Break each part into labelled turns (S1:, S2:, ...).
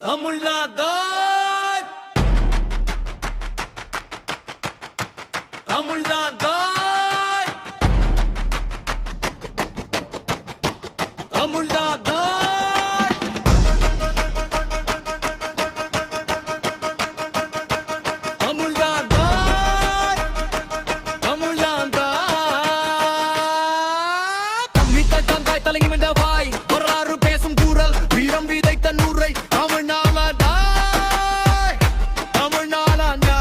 S1: தமிழ்நாடு தமிழ்நாடு தமிழ்நாடு தமிழ்நாடு தமிழ்நாடு தமிழ்த்த தந்தாய் தலையும் என்ற வாய் வரலாறு பேசும் கூறல் வீரம் விதைத்த நூரை தமிழ்நாடா தமிழ்நாடா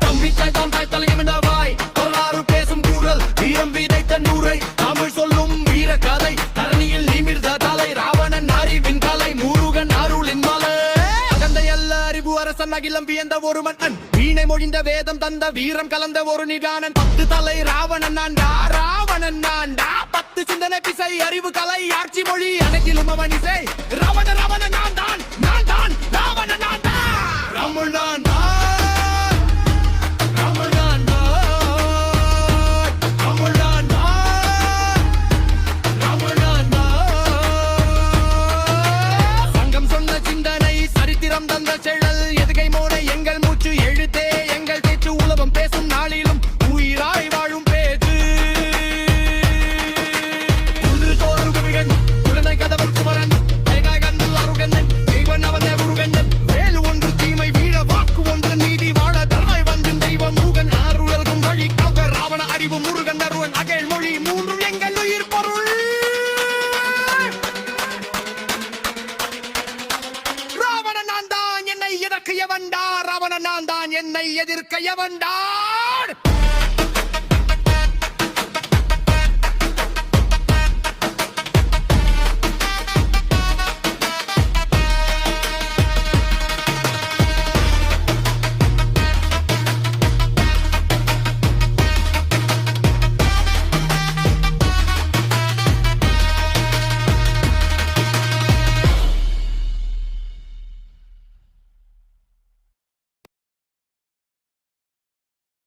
S1: தமிழ்த்த தந்தாய் தலையும் என்ற வாய் வரலாறு பேசும் கூறல் வீரம் விதைத்த நூரை தமிழ் சொல்லும் வீர கதை தரணியில் நிமிர்ந்த தலை ராவணன் அறிவின் கலை முருகன் அருளின் மலை அகந்த எல்லா அறிவு அரசன் அகிலம் வியந்த ஒரு மன்னன் வீணை மொழிந்த வேதம் தந்த வீரம் கலந்த ஒரு நிகானன் 10 தலை ராவணன் நான்டா ராவணன் நான்டா 10 சிந்தனை பிசை அறிவு கலை ஆட்சி மொழி அனைத்திலும் அவன் இசை ராவண ராவண நான் தான் ராவண நான் தான் தமிழ்நாடு தந்த செழல் எதுகை மோனை எங்கள் மூச்சு எழுத்தே எங்கள் பேச்சு உலகம் பேசும் நாளிலும் உயிராய் வாழும் பேச்சு தோறு குவிகன் குழந்தை கதவன் குமரன் கண்ணல் அருகண்ணன் தெய்வன் அவன் முருகண்ணன் வேலு ஒன்று தீமை வீழ வாக்கு ஒன்று நீதி வாழ தராய் வந்து தெய்வம் முருகன் அருளல்கும் வழி காக்க ராவண அறிவு முருகன் அருவன் அகழ் மொழி மூன்றும் எங்கள் உயிர் பொருள் எவன்டா ராவண நான் தான் என்னை எதிர்க்க எவன்டா